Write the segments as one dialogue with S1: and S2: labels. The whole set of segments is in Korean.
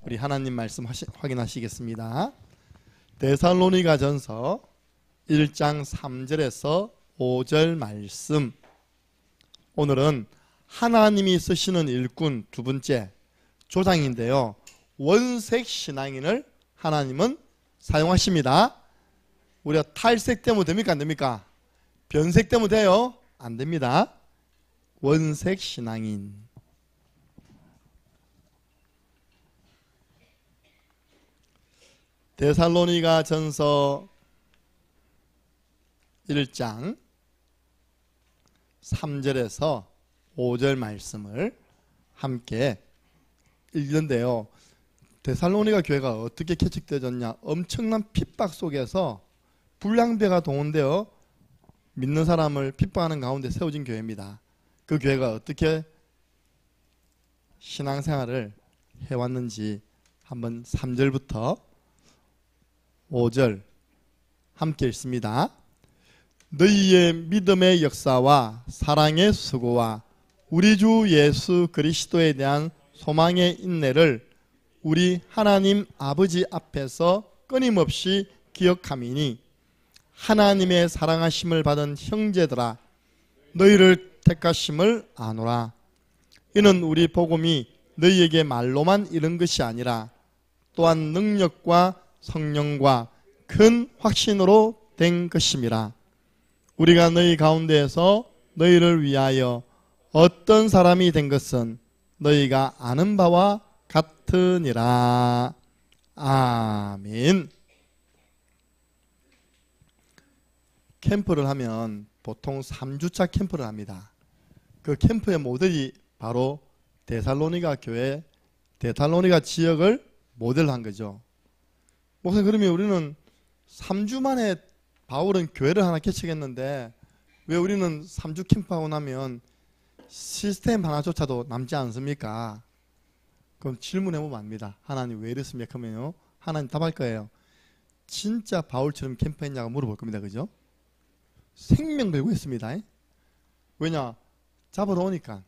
S1: 우리 하나님 말씀 확인하시겠습니다. 데살로니가전서 1장 3절에서 5절 말씀. 오늘은 하나님이 쓰시는 일꾼 두 번째 조장인데요, 원색 신앙인을 하나님은 사용하십니다. 우리가 탈색되면 됩니까? 안 됩니까? 변색되면 돼요? 안 됩니다. 원색 신앙인. 데살로니가 전서 1장 3절에서 5절 말씀을 함께 읽는데요, 데살로니가 교회가 어떻게 개척되어졌냐? 엄청난 핍박 속에서 불량배가 동원되어 믿는 사람을 핍박하는 가운데 세워진 교회입니다. 그 교회가 어떻게 신앙생활을 해왔는지 한번 3절부터 5절 함께 읽습니다. 너희의 믿음의 역사와 사랑의 수고와 우리 주 예수 그리스도에 대한 소망의 인내를 우리 하나님 아버지 앞에서 끊임없이 기억함이니, 하나님의 사랑하심을 받은 형제들아, 너희를 택하심을 아노라. 이는 우리 복음이 너희에게 말로만 이른 것이 아니라 또한 능력과 성령과 큰 확신으로 된 것임이라. 우리가 너희 가운데에서 너희를 위하여 어떤 사람이 된 것은 너희가 아는 바와 같으니라. 아멘. 캠프를 하면 보통 3주차 캠프를 합니다. 그 캠프의 모델이 바로 데살로니가 교회, 데살로니가 지역을 모델로 한 거죠. 목사님, 그러면 우리는 3주 만에 바울은 교회를 하나 개척했는데 왜 우리는 3주 캠프하고 나면 시스템 하나조차도 남지 않습니까? 그럼 질문해보면 압니다. 하나님 왜 이랬습니까? 하면요, 하나님 답할 거예요. 진짜 바울처럼 캠프했냐고 물어볼 겁니다. 그죠? 생명 걸고 했습니다. 왜냐? 잡으러 오니까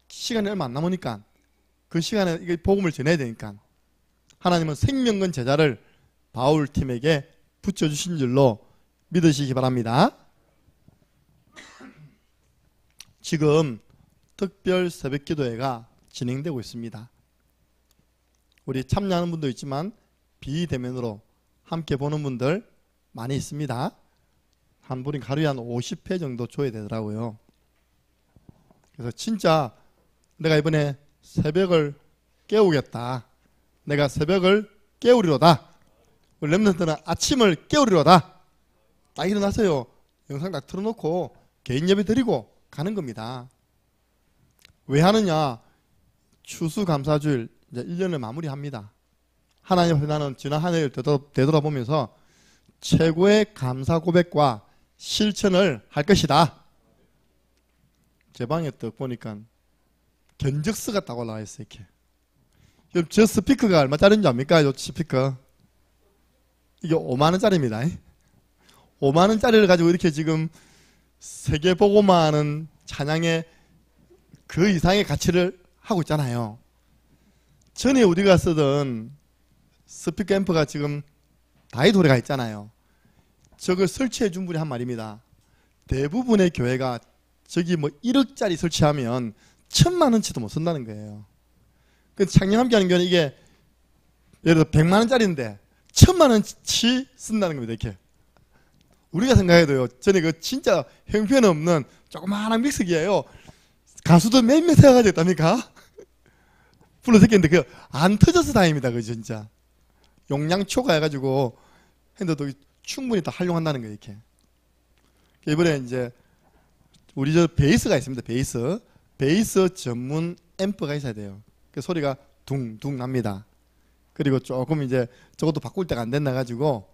S1: 시간이 얼마 안 남으니까 그 시간에 이게 복음을 전해야 되니까 하나님은 생명건 제자를 바울 팀에게 붙여주신 줄로 믿으시기 바랍니다. 지금 특별 새벽기도회가 진행되고 있습니다. 우리 참여하는 분도 있지만 비대면으로 함께 보는 분들 많이 있습니다. 한 분이 하루에 한 50회 정도 줘야 되더라고요. 그래서 진짜 내가 이번에 새벽을 깨우겠다, 내가 새벽을 깨우리로다, 우리 렘넌트는 아침을 깨우리로다, 딱 일어나서요 영상 딱 틀어놓고 개인 예배 드리고 가는 겁니다. 왜 하느냐? 추수감사주일 이제 1년을 마무리합니다. 하나님 앞에 나는 지난 한 해를 되돌아보면서 최고의 감사 고백과 실천을 할 것이다. 제 방에 딱 보니까 견적서가 딱 올라와 있어요. 이렇게. 저 스피커가 얼마짜리인지 압니까? 이 스피커 이게 5만원짜리입니다. 5만원짜리를 가지고 이렇게 지금 세계 보고만 하는 찬양의 그 이상의 가치를 하고 있잖아요. 전에 우리가 쓰던 스피커 앰프가 지금 다이도레가 있잖아요. 저걸 설치해 준 분이 한 말입니다. 대부분의 교회가 저기 뭐 1억짜리 설치하면 1000만원치도 못 쓴다는 거예요. 그 창년함께 하는 교회는 이게 예를 들어 100만원짜리인데 1000만원치 쓴다는 겁니다. 이렇게 우리가 생각해도요, 전에 그 진짜 형편없는 조그마한 믹서기예요. 가수도 몇몇 해가지고 있답니까? 불러서 했는데 그 안 터져서 다행입니다. 그 진짜 용량 초과해가지고 핸드도 충분히 다 활용한다는 거예요. 이렇게 이번에 이제 우리 저 베이스가 있습니다. 베이스 전문 앰프가 있어야 돼요. 그 소리가 둥둥 납니다. 그리고 조금 이제 저것도 바꿀 때가 안 됐나 가지고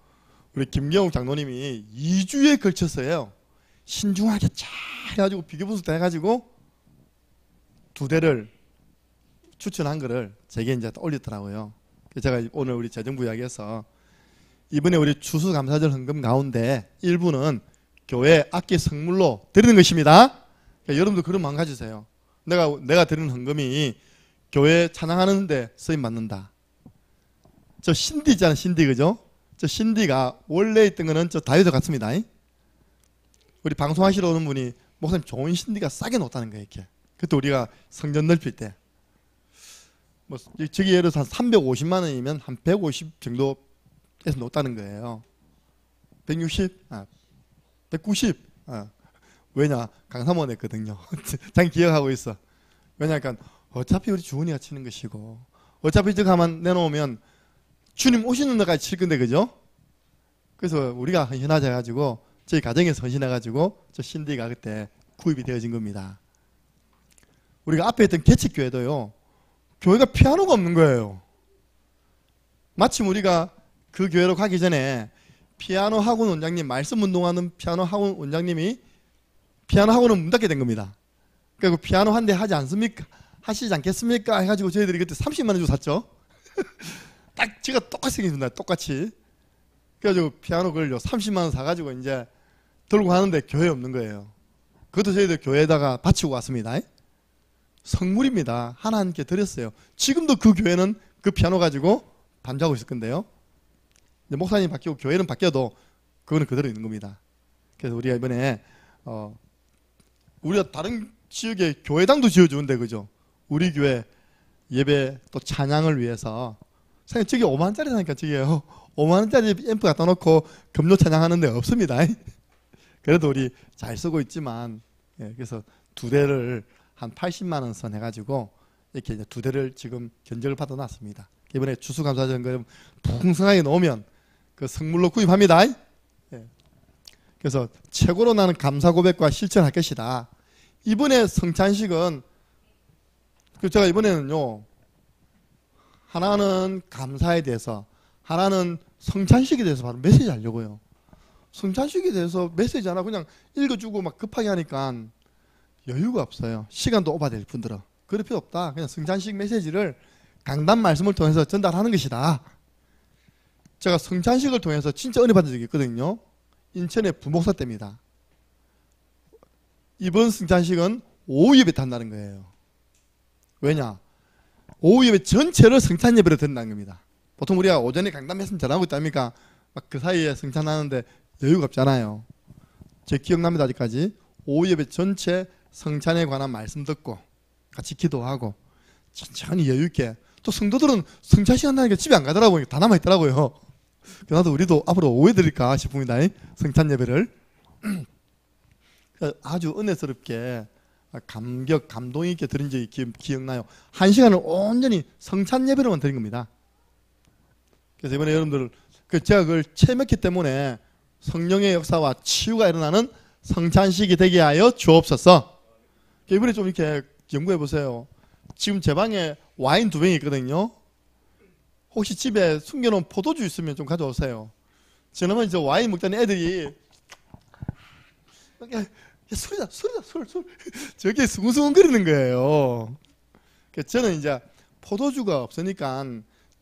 S1: 우리 김경욱 장로님이 2주에 걸쳐서요 신중하게 잘 해가지고 비교 분석 다 해가지고 2대를 추천한 거를 제게 이제 올리더라고요. 제가 오늘 우리 재정부 이야기에서 이번에 우리 추수감사절 헌금 가운데 일부는 교회 악기 성물로 드리는 것입니다. 그러니까 여러분도 그런 마음 가지세요. 내가 드리는 헌금이 교회 찬양하는데 쓰임 받는다. 저 신디 있잖아요. 신디, 그죠? 저 신디가 원래 있던 거는 저 다이어트 같습니다. 우리 방송하시러 오는 분이 목사님 좋은 신디가 싸게 놓았다는 거예요. 이렇게. 그때 우리가 성전 넓힐 때 뭐 저기 예를 들어서 한 350만 원이면 한 150 정도에서 놓았다는 거예요. 160? 190? 왜냐? 강사모 냈거든요. 자기 기억하고 있어. 왜냐니까 어차피 우리 주은이가 치는 것이고 어차피 저 가만 내놓으면 주님 오시는 날까지 칠 건데, 그죠? 그래서 우리가 헌신하자 해가지고 저희 가정에서 헌신해가지고 저 신디가 그때 구입이 되어진 겁니다. 우리가 앞에 있던 개척교회도요, 교회가 피아노가 없는 거예요. 마침 우리가 그 교회로 가기 전에 피아노 학원 원장님, 말씀 운동하는 피아노 학원 원장님이 피아노 학원을 문 닫게 된 겁니다. 그리고 피아노 한 대 하지 않습니까? 하시지 않겠습니까? 해가지고 저희들이 그때 30만 원 주고 샀죠. 딱 제가 똑같이 생겼습니다. 똑같이. 그래가지고 피아노 그걸요 30만 원 사가지고 이제 들고 가는데 교회에 없는 거예요. 그것도 저희들 교회에다가 바치고 왔습니다. 성물입니다. 하나님께 드렸어요. 지금도 그 교회는 그 피아노 가지고 반주하고 있을 건데요. 목사님이 바뀌고 교회는 바뀌어도 그거는 그대로 있는 겁니다. 그래서 우리가 이번에 우리가 다른 지역에 교회당도 지어주는데, 그죠? 우리 교회 예배 또 찬양을 위해서 사실 저기 5만 원짜리 사니까 저기요 5만 원짜리 앰프 갖다 놓고 금요 찬양하는 데 없습니다. 그래도 우리 잘 쓰고 있지만, 그래서 두 대를 한 80만 원 선 해가지고 이렇게 이제 두 대를 지금 견적을 받아놨습니다. 이번에 추수감사절금 풍성하게 넣으면 그 성물로 구입합니다. 그래서 최고로 나는 감사 고백과 실천할 것이다. 이번에 성찬식은 제가 이번에는요, 하나는 감사에 대해서, 하나는 성찬식에 대해서 바로 메시지 하려고요. 성찬식에 대해서 메시지 하나 그냥 읽어주고 막 급하게 하니까 여유가 없어요. 시간도 오바될 뿐더러. 그럴 필요 없다. 그냥 성찬식 메시지를 강단 말씀을 통해서 전달하는 것이다. 제가 성찬식을 통해서 진짜 은혜 받은 적이 있거든요. 인천의 부목사 때입니다. 이번 성찬식은 오후 예배 한다는 거예요. 왜냐? 오후 예배 전체를 성찬 예배로 드린다는 겁니다. 보통 우리가 오전에 강단 말씀 전하고 있답니까? 막 그 사이에 성찬하는데 여유가 없잖아요. 제 기억납니다. 아직까지. 오후 예배 전체 성찬에 관한 말씀 듣고 같이 기도하고 천천히 여유 있게. 또 성도들은 성찬식 한다니까 집에 안 가더라고요. 다 남아있더라고요. 나도 우리도 앞으로 오해 드릴까 싶습니다. 성찬 예배를. 아주 은혜스럽게 감동 있게 드린 적이 기억나요. 1시간을 온전히 성찬 예배로만 드린 겁니다. 그래서 이번에 여러분들 제가 그걸 체험했기 때문에 성령의 역사와 치유가 일어나는 성찬식이 되게 하여 주옵소서. 이번에 좀 이렇게 연구해 보세요. 지금 제 방에 와인 2병이 있거든요. 혹시 집에 숨겨놓은 포도주 있으면 좀 가져오세요. 지난번에 저 와인 먹던 애들이 술이다 술 저게 숭숭거리는 거예요. 저는 이제 포도주가 없으니까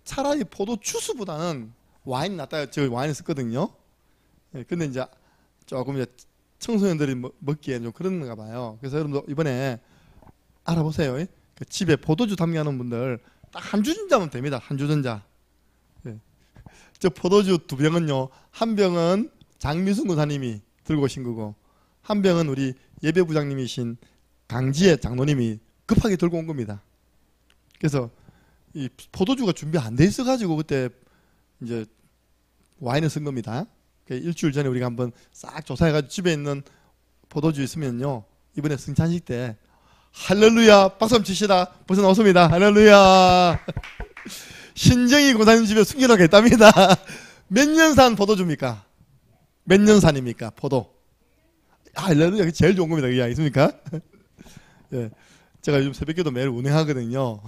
S1: 차라리 포도 주스보다는 와인 낫다. 저 와인을 썼거든요. 근데 이제 조금 이제 청소년들이 먹기에 좀 그런가 봐요. 그래서 여러분들 이번에 알아보세요. 그 집에 포도주 담겨놓은 분들 딱 한 주전자면 됩니다. 한 주전자. 저 포도주 2병은요, 한 병은 장미순 군사님이 들고 오신 거고, 한 병은 우리 예배부장님이신 강지혜 장로님이 급하게 들고 온 겁니다. 그래서 이 포도주가 준비 안 돼 있어가지고 그때 이제 와인을 쓴 겁니다. 일주일 전에 우리가 한번 싹 조사해가지고 집에 있는 포도주 있으면요, 이번에 성찬식 때 할렐루야 박수 한번 치시다. 벌써 나왔습니다. 할렐루야. 신정희 고사님 집에 숨겨놓겠답니다. 몇 년산 포도주입니까? 몇 년산입니까? 포도. 할렐루야. 제일 좋은 겁니다. 그게 아니십니까? 예. 제가 요즘 새벽기도 매일 운행하거든요.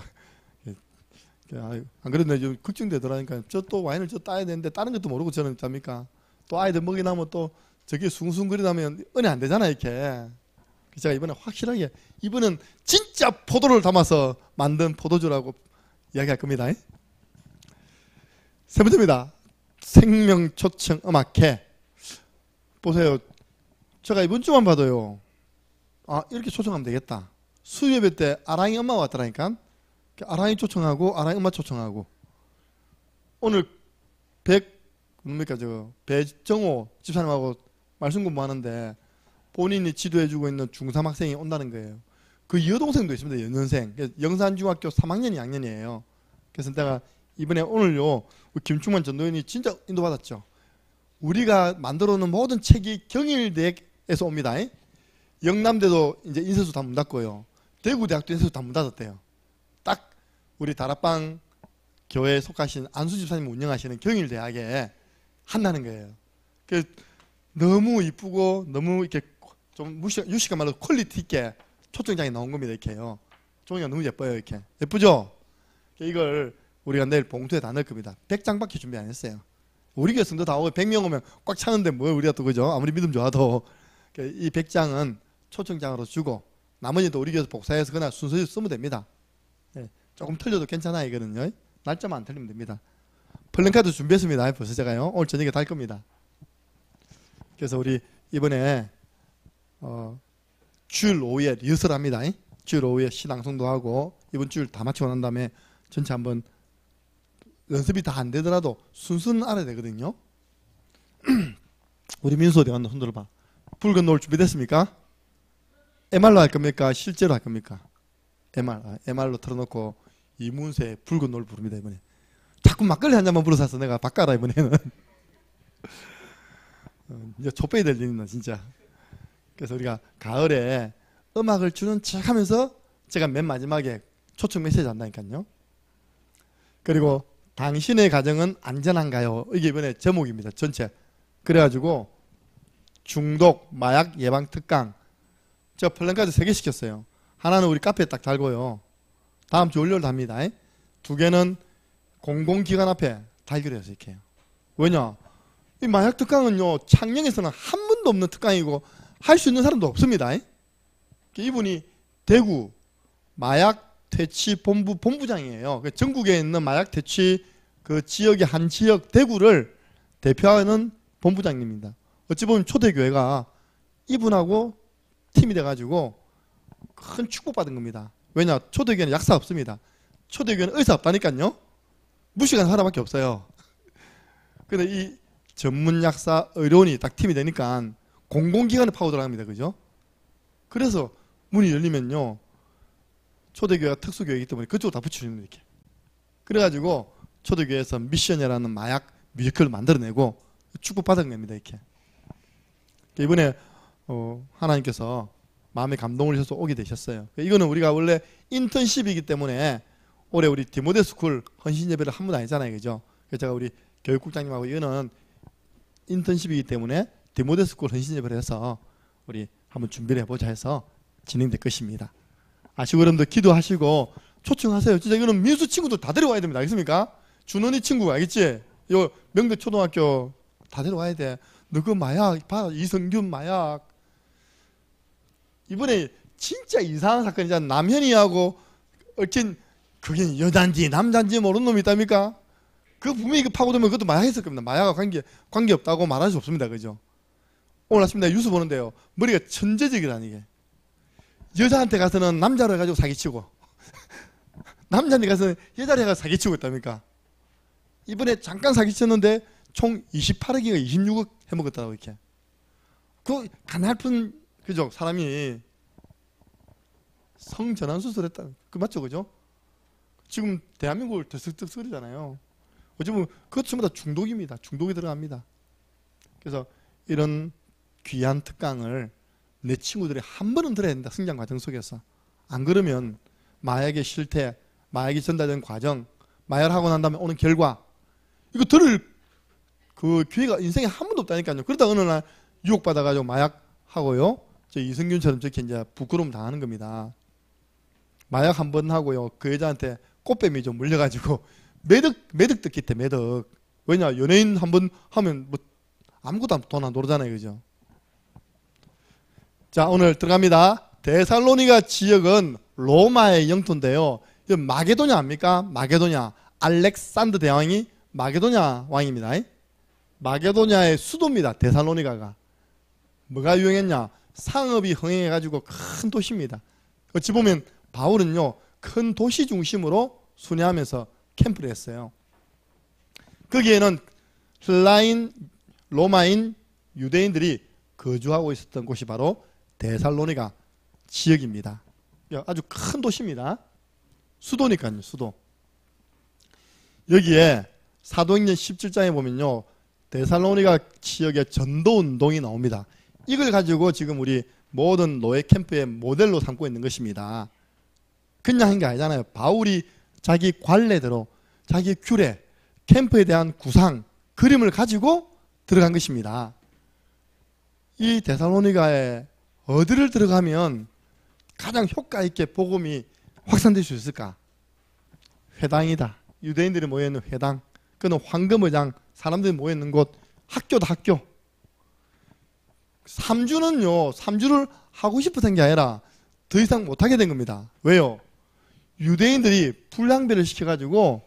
S1: 안 그래도 좀 걱정되더라니까. 저 또 와인을 저 따야 되는데 다른 것도 모르고 저는 답니까? 또 아이들 먹이 나면 또 저게 숭숭거리다면 은혜 안 되잖아 이렇게. 제가 이번에 확실하게 이번은 진짜 포도를 담아서 만든 포도주라고 이야기할 겁니다. 세 번째입니다. 생명초청 음악회. 보세요. 제가 이번 주만 봐도요, 아 이렇게 초청하면 되겠다. 수요예배 때 아랑이 엄마가 왔더라니까. 아랑이 초청하고 아랑이 엄마 초청하고 오늘 배정호 집사님하고 말씀 공부하는데 본인이 지도해주고 있는 중3 학생이 온다는 거예요. 그 여동생도 있습니다. 연년생. 영산중학교 3학년이 학년이에요. 그래서 내가 이번에 오늘요 김충만 전도연이 진짜 인도받았죠. 우리가 만들어 놓은 모든 책이 경일대에서 옵니다. 영남대도 이제 인쇄소 다 문 닫고요. 대구대학도 인쇄소 다 문 닫았대요. 딱 우리 다락방 교회에 속하신 안수 집사님 운영하시는 경일대학에 한다는 거예요. 너무 이쁘고 너무 이렇게 좀 유식한 말로 퀄리티 있게 초청장이 나온 겁니다. 이렇게요. 종이가 너무 예뻐요. 이렇게 예쁘죠? 이걸 우리가 내일 봉투에 다 넣을 겁니다. 100장밖에 준비 안 했어요. 우리 교회 성도 다 오고 100명 오면 꽉 차는데 뭘 우리가 또 그죠? 아무리 믿음 좋아도 이 100장은 초청장으로 주고 나머지도 우리 교회에서 복사해서 그날 순서대로 쓰면 됩니다. 조금 틀려도 괜찮아요. 이거는요. 날짜만 안 틀리면 됩니다. 플랜카드 준비했습니다. 벌써 제가요. 오늘 저녁에 달 겁니다. 그래서 우리 이번에 주일 오후에 리허설 합니다. 주일 오후에 시낭송도 하고 이번 주일 다 마치고 난 다음에 전체 한번 연습이 다 안 되더라도 순서는 알아야 되거든요. 우리 민수 어디 갔나? 손 들어봐. 붉은 노을 준비됐습니까? MR로 할 겁니까? 실제로 할 겁니까? MR로 틀어놓고 이문세의 붉은 노을 부릅니다. 이번에 자꾸 막걸리 한 잔만 불어서 내가 바꿔라 이번에는. 이제 촛배이 될 일이나 진짜. 그래서 우리가 가을에 음악을 주는 척 하면서 제가 맨 마지막에 초청 메시지 한다니까요. 그리고 당신의 가정은 안전한가요? 이게 이번에 제목입니다. 전체. 그래가지고 중독, 마약 예방 특강 제가 플랜카드 3개 시켰어요. 하나는 우리 카페에 딱 달고요. 다음 주 월요일 답니다. 2개는 공공기관 앞에 달기로 해서 이렇게 해요. 왜냐? 이 마약 특강은요, 창녕에서는 한 번도 없는 특강이고 할 수 있는 사람도 없습니다. 이분이 대구 마약 퇴치 본부 본부장이에요. 전국에 있는 마약 퇴치 그 지역의 한 지역 대구를 대표하는 본부장님입니다. 어찌 보면 초대교회가 이분하고 팀이 돼가지고 큰 축복받은 겁니다. 왜냐? 초대교회는 약사 없습니다. 초대교회는 의사 없다니까요. 무식한 사람밖에 없어요. 근데 이 전문 약사 의료원이 딱 팀이 되니까 공공기관에 파고 들어갑니다. 그죠? 그래서 문이 열리면요. 초대교회가 특수교회이기 때문에 그쪽으로 다 붙여줍니다. 이렇게. 그래가지고 초대교회에서 미션이라는 마약 뮤지컬을 만들어내고 축복받은 겁니다. 이렇게. 이번에 하나님께서 마음에 감동을 주셔서 오게 되셨어요. 이거는 우리가 원래 인턴십이기 때문에 올해 우리 디모데 스쿨 헌신 예배를 한 번 아니잖아요. 그죠? 그래서 제가 우리 교육국장님하고 이거는 인턴십이기 때문에 디모데 스쿨 헌신 예배를 해서 우리 한번 준비를 해보자 해서 진행될 것입니다. 아시고 여러분들 기도하시고 초청하세요. 진짜 이거는 민수 친구들 다 데려와야 됩니다. 알겠습니까? 준원이 친구 알겠지? 요 명대 초등학교 다 데려와야 돼. 너 그 마약 봐. 이성균 마약. 이번에 진짜 이상한 사건이잖아. 남현이하고 얽힌 그게 여잔지 남잔지 모르는 놈이 있답니까? 그 분명히 그 파고들면 그것도 마약했을 겁니다. 마약과 관계 없다고 말할 수 없습니다. 그죠? 오늘 아침에 내가 뉴스 보는데요. 머리가 천재적이라는 이게. 여자한테 가서는 남자로 해가지고 사기치고 남자한테 가서는 여자로 해가지고 사기치고 있답니까? 이번에 잠깐 사기쳤는데 총 28억인가 26억 해먹었다고 이렇게. 그 가냘픈 그죠? 사람이 성전환 수술했다. 그 맞죠? 그죠? 지금 대한민국을 들썩들썩거리잖아요. 어쩌면 그것 전부 다 중독입니다. 중독이 들어갑니다. 그래서 이런 귀한 특강을 내 친구들이 한 번은 들어야 된다. 성장 과정 속에서. 안 그러면 마약의 실태, 마약이 전달된 과정, 마약을 하고 난 다음에 오는 결과 이거 들을 그 기회가 인생에 한 번도 없다니까요. 그러다 어느 날 유혹받아가지고 마약하고요. 저 이성균처럼 저렇게 이제 부끄러움 당하는 겁니다. 마약 한 번 하고요. 그 여자한테 꽃뱀이 좀 물려가지고 매덕 듣기때 매덕. 왜냐? 연예인 한 번 하면 뭐 아무것도 돈 안 들어오잖아요. 그죠? 자, 오늘 들어갑니다. 데살로니가 지역은 로마의 영토인데요. 마게도냐 압니까? 마게도냐. 알렉산더 대왕이 마게도냐 왕입니다. 마게도냐의 수도입니다. 데살로니가가. 뭐가 유행했냐? 상업이 흥행해가지고 큰 도시입니다. 어찌 보면 바울은요. 큰 도시 중심으로 순회하면서 캠프를 했어요. 거기에는 헬라인, 로마인, 유대인들이 거주하고 있었던 곳이 바로 데살로니가 지역입니다. 아주 큰 도시입니다. 수도니까요, 수도. 여기에 사도행전 17장에 보면요, 데살로니가 지역의 전도운동이 나옵니다. 이걸 가지고 지금 우리 모든 노예 캠프의 모델로 삼고 있는 것입니다. 그냥 한 게 아니잖아요. 바울이 자기 관례대로 자기 규례, 캠프에 대한 구상, 그림을 가지고 들어간 것입니다. 이 데살로니가에 어디를 들어가면 가장 효과 있게 복음이 확산될 수 있을까? 회당이다. 유대인들이 모여있는 회당. 그는 황금의장, 사람들이 모여있는 곳. 학교다, 학교. 3주는요, 3주를 하고 싶었던 게 아니라 더 이상 못하게 된 겁니다. 왜요? 유대인들이 불량배를 시켜가지고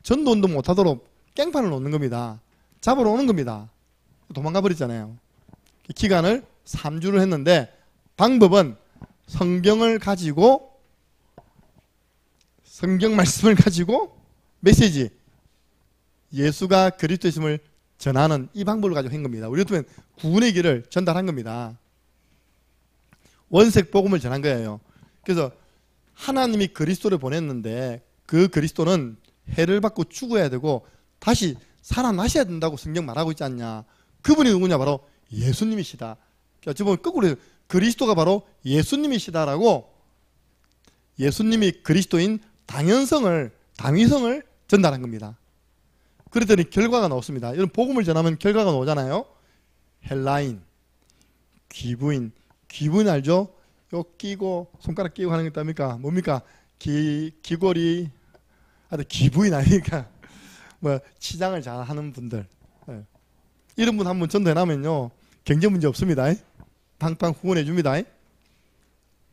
S1: 전도운동 못하도록 깽판을 놓는 겁니다. 잡으러 오는 겁니다. 도망가 버렸잖아요. 기간을 3주를 했는데 방법은 성경을 가지고, 성경 말씀을 가지고 메시지, 예수가 그리스도이심을 전하는 이 방법을 가지고 한 겁니다. 우리 같으면 구원의 길을 전달한 겁니다. 원색 복음을 전한 거예요. 그래서 하나님이 그리스도를 보냈는데 그 그리스도는 해를 받고 죽어야 되고 다시 살아나셔야 된다고 성경 말하고 있지 않냐. 그분이 누구냐? 바로 예수님이시다. 어찌 보면 거꾸로 그리스도가 바로 예수님이시다라고, 예수님이 그리스도인 당위성을 전달한 겁니다. 그랬더니 결과가 나왔습니다. 이런 복음을 전하면 결과가 나오잖아요. 헬라인, 귀부인 알죠? 요 끼고 손가락 끼고 하는 게 있답니까? 뭡니까? 귀걸이, 귀부인 아니니까 뭐 치장을 잘 하는 분들, 이런 분 한 분 전도해나면요 경제 문제 없습니다. 팡팡 후원해 줍니다.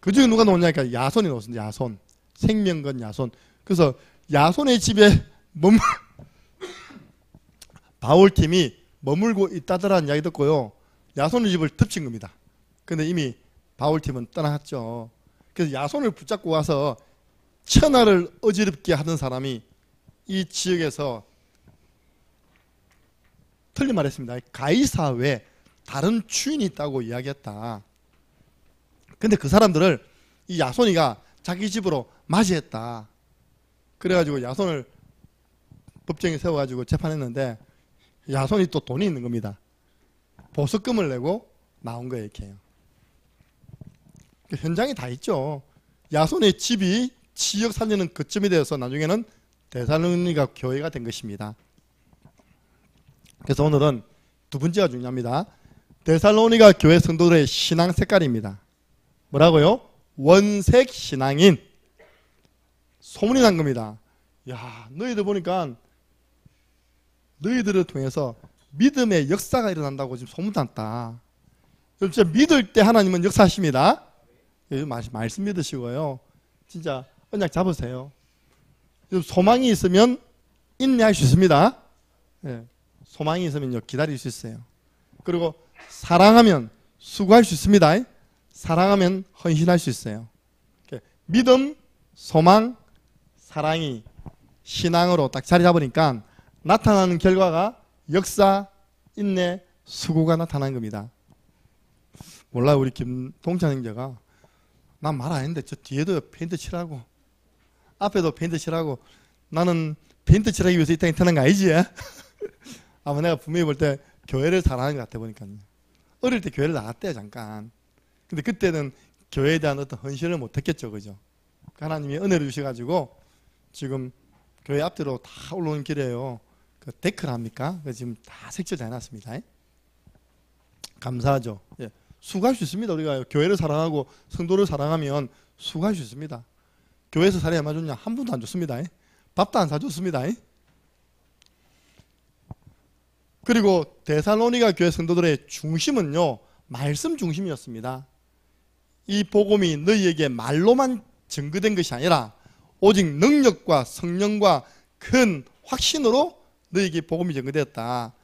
S1: 그 중에 누가 나오냐니까 야손이 나왔습니다. 야손, 생명건 야손. 그래서 야손의 집에 바울팀이 머물고 있다더라는 이야기 듣고요, 야손의 집을 덮친 겁니다. 근데 이미 바울팀은 떠나갔죠. 그래서 야손을 붙잡고 와서 천하를 어지럽게 하던 사람이 이 지역에서 틀린 말 했습니다. 가이사 외에 다른 주인이 있다고 이야기했다. 근데 그 사람들을 이 야손이가 자기 집으로 맞이했다. 그래가지고 야손을 법정에 세워가지고 재판했는데 야손이 또 돈이 있는 겁니다. 보석금을 내고 나온 거예요, 이렇게요. 현장이 다 있죠. 야손의 집이 지역 살리는 거점이 되어서 나중에는 데살로니가 교회가 된 것입니다. 그래서 오늘은 두 번째가 중요합니다. 데살로니가 교회 성도들의 신앙 색깔입니다. 뭐라고요? 원색 신앙인. 소문이 난 겁니다. 야, 너희들 보니까 너희들을 통해서 믿음의 역사가 일어난다고 지금 소문 났다. 진짜 믿을 때 하나님은 역사하십니다. 말씀 믿으시고요, 진짜 언약 잡으세요. 소망이 있으면 인내할 수 있습니다. 소망이 있으면 기다릴 수 있어요. 그리고 사랑하면 수고할 수 있습니다. 사랑하면 헌신할 수 있어요. 믿음, 소망, 사랑이 신앙으로 딱 자리 잡으니까 나타나는 결과가 역사, 인내, 수고가 나타나는 겁니다. 몰라요, 우리 김동찬 형제가 난 말 안 했는데 저 뒤에도 페인트 칠하고 앞에도 페인트 칠하고, 나는 페인트 칠하기 위해서 이 땅에 태어난 거 아니지? 아마 내가 분명히 볼 때 교회를 사랑하는 것 같아 보니까. 어릴 때 교회를 나갔대요, 잠깐. 근데 그때는 교회에 대한 어떤 헌신을 못했겠죠, 그죠? 하나님이 은혜를 주셔가지고 지금 교회 앞뒤로 다 올라오는 길이에요. 그 데크를 합니까? 지금 다 색칠 다 해놨습니다. 감사하죠. 예. 수고할 수 있습니다. 우리가 교회를 사랑하고 성도를 사랑하면 수고할 수 있습니다. 교회에서 사례 얼마 줬냐? 한 분도 안 줬습니다. 밥도 안 사줬습니다. 그리고 데살로니가 교회 성도들의 중심은요, 말씀 중심이었습니다. 이 복음이 너희에게 말로만 증거된 것이 아니라 오직 능력과 성령과 큰 확신으로 너희에게 복음이 증거되었다.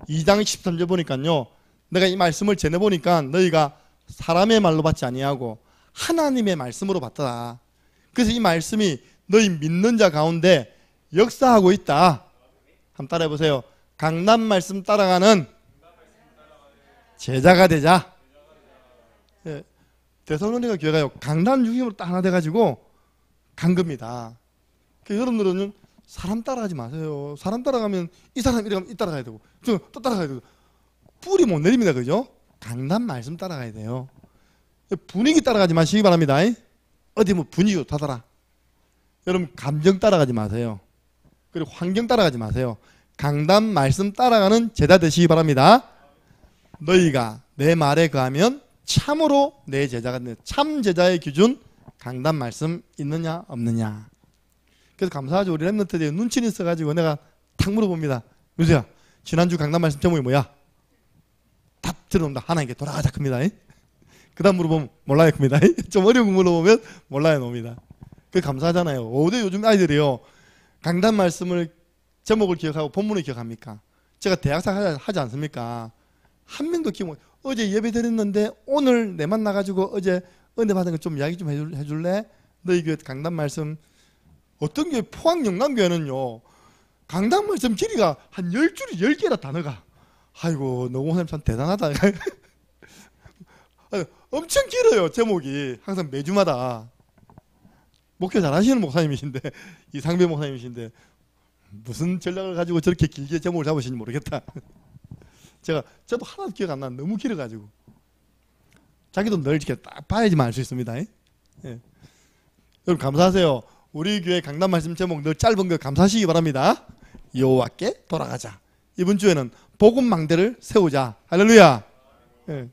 S1: 2장 13절 보니까요, 내가 이 말씀을 전해보니까 너희가 사람의 말로 받지 아니하고 하나님의 말씀으로 받더라. 그래서 이 말씀이 너희 믿는 자 가운데 역사하고 있다. 한번 따라해 보세요. 강단 말씀 따라가는 제자가 되자. 예, 데살로니가 교회가요 강단 중심으로 딱 하나 돼가지고 간 겁니다. 그러니까 여러분들은 사람 따라가지 마세요. 사람 따라가면 이 사람 이래 가면 이 따라가야 되고 또 따라가야 되고 뿌리 못 내립니다. 그죠? 강단 말씀 따라가야 돼요. 분위기 따라가지 마시기 바랍니다. 어디 뭐 분위기 좋다더라. 여러분 감정 따라가지 마세요. 그리고 환경 따라가지 마세요. 강단 말씀 따라가는 제자 되시기 바랍니다. 너희가 내 말에 거하면 참으로 내 제자가 되는 참 제자의 기준 강단 말씀 있느냐 없느냐. 그래서 감사하죠. 우리 랩런트들이 눈치는 있어가지고 내가 탁 물어봅니다. 윤수야 지난주 강단 말씀 제목이 뭐야? 답 들어온다. 하나님께 돌아가자 큽니다. 그 다음 물어보면 몰라요 큽니다. 좀 어려운 거 물어보면 몰라요 놉니다. 그 감사하잖아요. 어디 요즘 아이들이요 강단 말씀을 제목을 기억하고 본문을 기억합니까? 제가 대학생 하지 않습니까? 한 명도 기억. 어제 예배 드렸는데 오늘 내 만나가지고 어제 은혜 받은 거 좀 이야기 좀 해줄래? 너희 교회 강단 말씀 어떤 교회 포항 영남교회는요 강단 말씀 길이가 한 10줄이 10개라 단어가. 아이고 노공사님 참 대단하다. 엄청 길어요 제목이. 항상 매주마다 목회 잘하시는 목사님이신데 이상배 목사님이신데 무슨 전략을 가지고 저렇게 길게 제목을 잡으시는지 모르겠다. 저도 하나도 기억 안 나. 너무 길어가지고. 자기도 늘 이렇게 딱 봐야지만 알 수 있습니다. 예. 여러분 감사하세요. 우리 교회 강단 말씀 제목 늘 짧은 거 감사하시기 바랍니다. 여호와께 돌아가자. 이번 주에는 복음 망대를 세우자. 할렐루야. 예.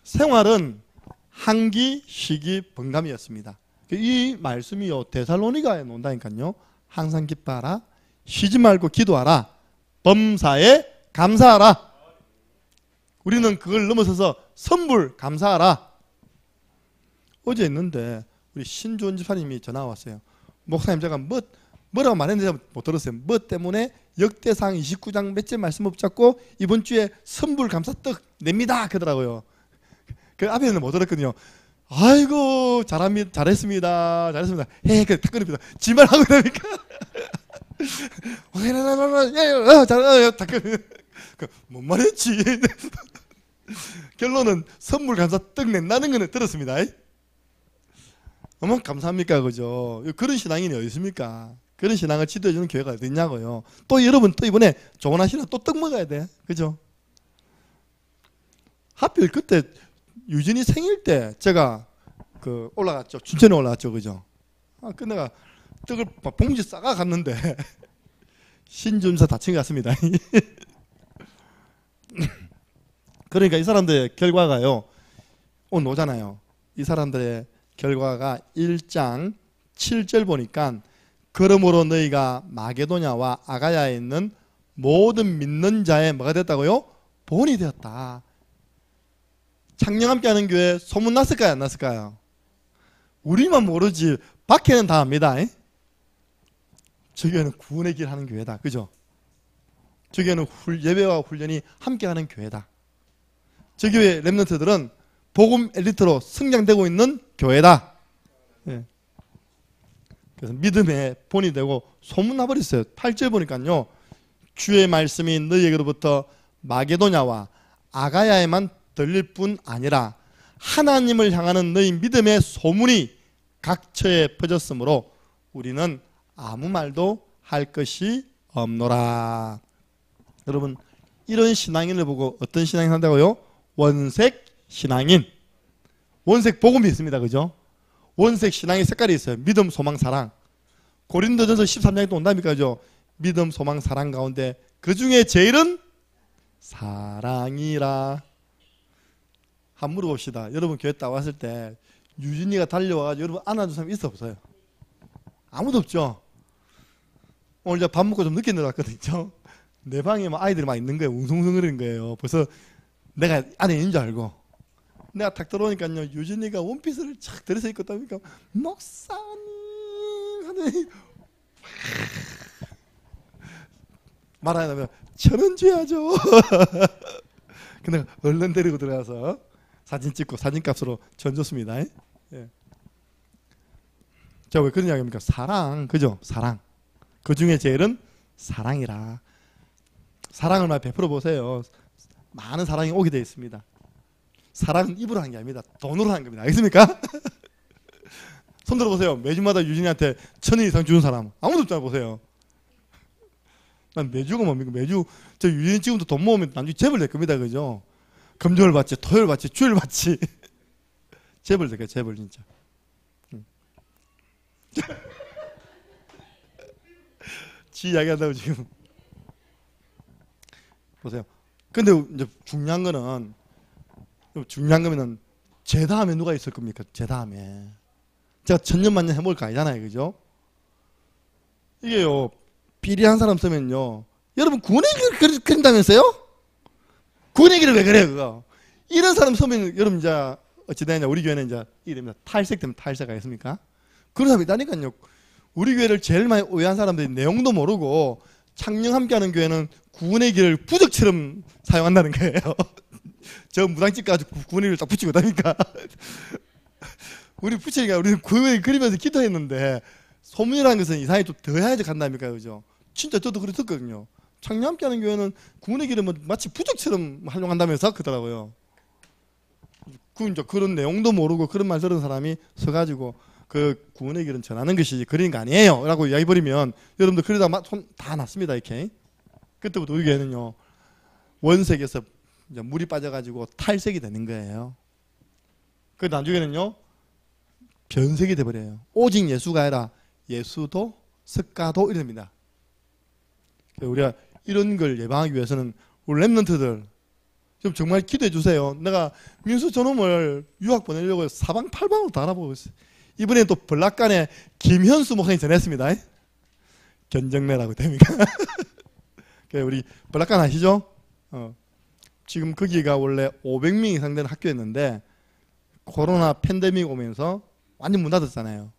S1: 생활은 한기 시기 번감이었습니다. 이 말씀이요 데살로니가에 논다니까요. 항상 기뻐하라. 쉬지 말고 기도하라. 범사에 감사하라. 우리는 그걸 넘어서서 선불 감사하라. 어제 있는데 우리 신주원 집사님이 전화 왔어요. 목사님 제가 뭐라고 말했는지 못 들었어요. 뭐 때문에 역대상 29장 몇째 말씀 붙잡고 이번 주에 선불 감사떡 냅니다 그러더라고요. 그 앞에는 못 들었거든요. 아이고 잘했습니다. 헤헤 탁 끊습니다. 지말 하고 그러니까 뭔 말했지? 결론은 선물 감사 떡 낸다는 거는 들었습니다. 어머 감사합니까 그죠? 그런 신앙인이 어디 있습니까? 그런 신앙을 지도해주는 교회가 어디 있냐고요. 또 여러분 또 이번에 좋은 하시나 또 떡 먹어야 돼. 그죠? 하필 그때 유진이 생일 때 제가 그 올라갔죠. 춘천에 올라갔죠. 그죠? 그 내가 떡을 봉지 싸가 갔는데 신준사 다친 것 같습니다. 그러니까 이 사람들의 결과가요. 오늘 오잖아요. 이 사람들의 결과가 1장 7절 보니까 그러므로 너희가 마게도냐와 아가야에 있는 모든 믿는 자의 뭐가 됐다고요? 본이 되었다. 창녕 함께하는 교회 소문났을까요? 안 났을까요? 우리만 모르지 밖에는 다 압니다. 저 교회는 구원의 길 하는 교회다. 그죠? 저 교회는 예배와 훈련이 함께하는 교회다. 저 교회 랩런트들은 복음 엘리트로 성장되고 있는 교회다. 예. 그래서 믿음의 본이 되고 소문나버렸어요. 8절 보니까요. 주의 말씀이 너희에게로부터 마게도냐와 아가야에만 들릴 뿐 아니라 하나님을 향하는 너희 믿음의 소문이 각처에 퍼졌으므로 우리는 아무 말도 할 것이 없노라. 여러분 이런 신앙인을 보고 어떤 신앙인 한다고요? 원색 신앙인. 원색 복음이 있습니다. 그죠? 원색 신앙의 색깔이 있어요. 믿음, 소망, 사랑. 고린도전서 13장에 또 온다니까 그죠? 믿음, 소망, 사랑 가운데 그 중에 제일은 사랑이라. 한번 물어봅시다. 여러분 교회 딱 왔을 때 유진이가 달려와가지고 여러분 안아준 사람이 있어 없어요? 아무도 없죠? 오늘 제가 밥 먹고 좀 늦게 내려왔거든요. 내 방에 막 아이들이 막 있는 거예요. 웅성웅성거리는 거예요. 벌써 내가 안에 있는 줄 알고. 내가 탁 들어오니까요. 유진이가 원피스를 착 들여서 입고 있다니까 목사님 하더니 말하냐 면 1,000원 줘야죠. 근데 얼른 데리고 들어가서 사진 찍고 사진값으로 전 줬습니다. 예. 제가 왜 그런 이야기합니까? 사랑, 그죠? 사랑. 그 중에 제일은 사랑이라. 사랑을 많이 베풀어 보세요. 많은 사랑이 오게 되어 있습니다. 사랑은 입으로 하는 게 아닙니다. 돈으로 하는 겁니다. 알겠습니까? 손 들어보세요. 매주마다 유진이한테 1,000원 이상 주는 사람 아무도 없잖아. 보세요. 난 매주가 뭡니까? 매주 저 유진이 지금도 돈 모으면 나중에 재벌 될 겁니다. 그죠? 금요일 받지, 토요일 받지, 주일 받지. 재벌 될게요. 재벌 진짜. 지 이야기한다고 지금. 보세요. 근데 이제 중요한 거는 제 다음에 누가 있을 겁니까? 제 다음에. 제가 천년만년 해볼 거 아니잖아요. 그죠? 이게요, 비리한 사람 쓰면요. 여러분, 구원의 길을 그린다면서요? 구원의 길을 왜 그래요, 그거? 이런 사람 쓰면, 여러분, 이제, 어찌되냐, 우리 교회는 이제, 이랍니다. 탈색되면 탈색 아겠습니까? 그런 사람이 있다니까요. 우리 교회를 제일 많이 오해한 사람들이 내용도 모르고, 창녕 함께하는 교회는 구원의 길을 부적처럼 사용한다는 거예요. 저 무당집 가지고 구원의 길을 딱 붙이고 다니까. 우리 부처님이 우리는 구원을 그리면서 기도했는데 소문이라는 것은 이상하게 좀 더 해야지 간답니까? 그죠? 진짜 저도 그렇게 듣거든요. 창녕 함께하는 교회는 구원의 길을 마치 부적처럼 활용한다면서 그러더라고요. 그런 내용도 모르고 그런 말 들은 사람이 서가지고 그 구원의 길은 전하는 것이지 그런 거 아니에요 라고 이야기해버리면 여러분들 그러다 손 다 났습니다. 이렇게. 그때부터 우리 교회는요, 원색에서 이제 물이 빠져가지고 탈색이 되는 거예요. 그 나중에는요, 변색이 돼버려요. 오직 예수가 아니라 예수도 석가도 이럽니다. 우리가 이런 걸 예방하기 위해서는 우리 랩런트들 좀 정말 기도해 주세요. 내가 민수 저놈을 유학 보내려고 사방팔방으로 다 알아보고 있어요. 이번에 또 벌락간에 김현수 목사님 전했습니다. 견정내라고 됩니까? 우리 벌락간 아시죠? 지금 거기가 원래 500명 이상 되는 학교였는데 코로나 팬데믹 오면서 완전 문 닫았잖아요.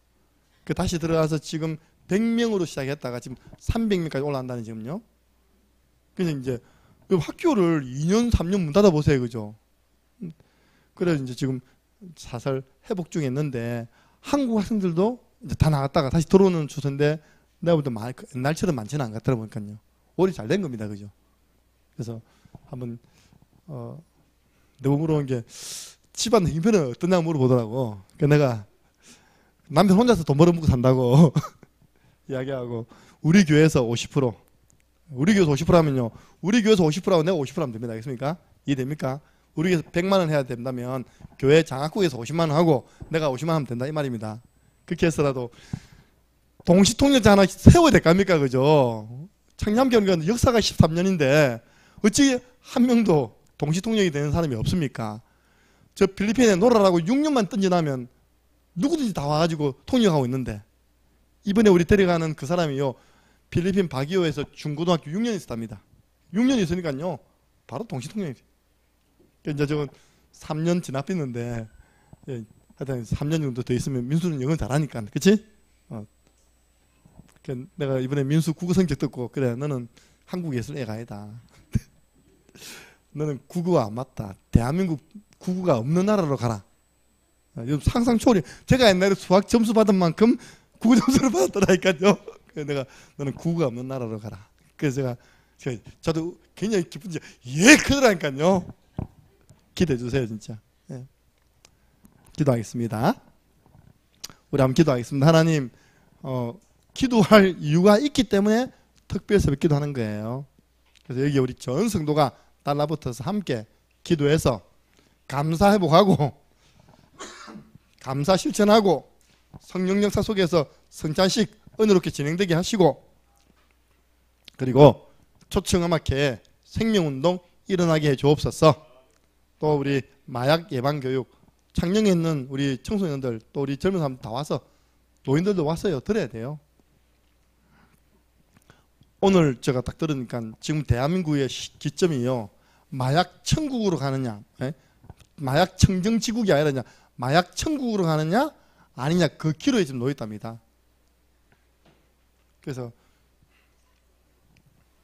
S1: 그 다시 들어가서 지금 100명으로 시작했다가 지금 300명까지 올라간다는 지금요. 그래서 이제 그 학교를 2년, 3년 문 닫아 보세요, 그죠? 그래서 이제 지금 사설 회복 중에 있는데 한국 학생들도 이제 다 나갔다가 다시 들어오는 추세인데 내가 볼 때 옛날처럼 많지는 않은 것 같더라 보니까요. 오히려 잘 된 겁니다, 그죠? 그래서 한번 내가 물어본 게 집안 형편은 어떠냐고 물어보더라고. 그러니까 내가 남편 혼자서 돈 벌어먹고 산다고 이야기하고 우리 교회에서 50% 우리 교회에서 50% 하면요, 우리 교회에서 50%하고 내가 50% 하면 됩니다. 알겠습니까? 이해됩니까? 우리 교회에서 100만 원 해야 된다면 교회 장학국에서 50만 원 하고 내가 50만 원 하면 된다 이 말입니다. 그렇게 해서라도 동시통역자 하나 세워야 될 거 아닙니까? 그죠? 창녕교회는 역사가 13년인데 어찌 한 명도 동시통역이 되는 사람이 없습니까? 저 필리핀에 놀아라고 6년만 던져나면 누구든지 다 와가지고 통역하고 있는데 이번에 우리 데려가는 그 사람이요, 필리핀 바기오에서 중고등학교 6년 있었답니다. 6년 있으니까요 바로 동시통역이 돼요. 이제 저건 3년 지나삐는데 하여튼 3년 정도 더 있으면 민수는 영어 잘하니까, 그치? 내가 이번에 민수 국어 성적 듣고 그래 너는 한국 예술애가 아니다. 너는 국어가 안 맞다. 대한민국 국어가 없는 나라로 가라. 상상 초월이. 제가 옛날에 수학 점수 받은 만큼 국어 점수를 받았더라니까요. 그래서 내가 너는 국어가 없는 나라로 가라. 그래서 저도 굉장히 기쁜지 그러라니까요. 기대해 주세요 진짜. 네. 기도하겠습니다. 우리 한번 기도하겠습니다. 하나님, 기도할 이유가 있기 때문에 특별 새벽 기도하는 거예요. 그래서 여기 우리 전 성도가 달라붙어서 함께 기도해서 감사 회복하고 감사 실천하고 성령 역사 속에서 성찬식 은혜롭게 진행되게 하시고, 그리고 초청음악회 생명운동 일어나게 해 주옵소서. 또 우리 마약 예방교육, 창녕에 있는 우리 청소년들, 또 우리 젊은 사람들 다 와서, 노인들도 왔어요. 들어야 돼요. 오늘 제가 딱 들으니까 지금 대한민국의 기점이요, 마약 천국으로 가느냐, 마약 청정지국이 아니라 마약 천국으로 가느냐 아니냐, 그 기로에 지금 놓였답니다. 그래서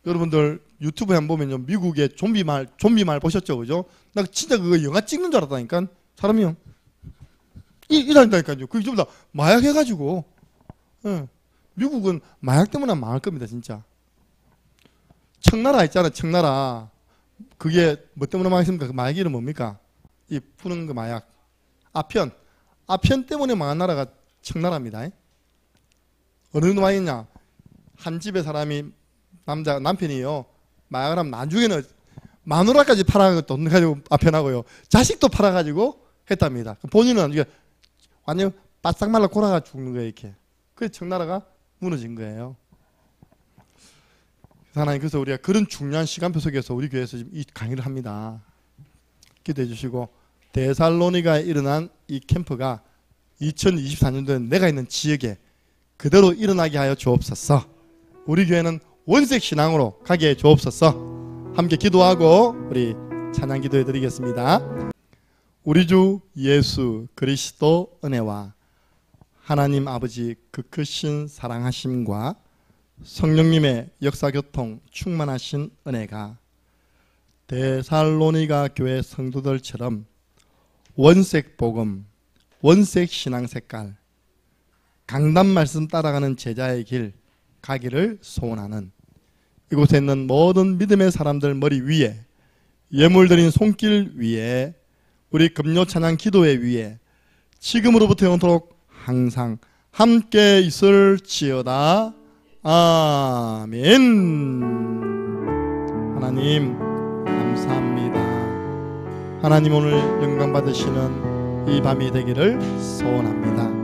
S1: 여러분들 유튜브에 한번 보면요, 미국의 좀비 말 보셨죠, 그죠? 나 진짜 그거 영화 찍는 줄 알았다니까. 사람이요 이런다니까요. 그게 전부 다 마약 해가지고 미국은 마약 때문에 망할 겁니다, 진짜. 청나라 있잖아요, 청나라. 그게 뭐 때문에 망했습니까? 그 마약 이름 뭡니까? 이 푸는 그 마약. 아편. 아편 때문에 망한 나라가 청나라입니다. 어느 정도 망했냐? 한 집에 사람이, 남편이요. 마약을 하면 나중에는 마누라까지 팔아가지고 돈 가지고 아편하고요. 자식도 팔아가지고 했답니다. 본인은 이게 완전 바싹 말라 골아가 죽는 거예요, 이렇게. 그래서 청나라가 무너진 거예요. 하나님, 그래서 우리가 그런 중요한 시간표 속에서 우리 교회에서 지금 이 강의를 합니다. 기도해 주시고, 데살로니가에 일어난 이 캠프가 2024년도에 내가 있는 지역에 그대로 일어나게 하여 주옵소서. 우리 교회는 원색 신앙으로 가게 해 주옵소서. 함께 기도하고 우리 찬양 기도해 드리겠습니다. 우리 주 예수 그리스도 은혜와 하나님 아버지 그 크신 사랑하심과 성령님의 역사교통 충만하신 은혜가 데살로니가 교회 성도들처럼 원색 복음, 원색 신앙 색깔, 강단 말씀 따라가는 제자의 길 가기를 소원하는 이곳에 있는 모든 믿음의 사람들 머리 위에, 예물드린 손길 위에, 우리 금요 찬양 기도회 위에 지금으로부터 영원토록 항상 함께 있을지어다. 아멘. 하나님 감사합니다. 하나님 오늘 영광 받으시는 이 밤이 되기를 소원합니다.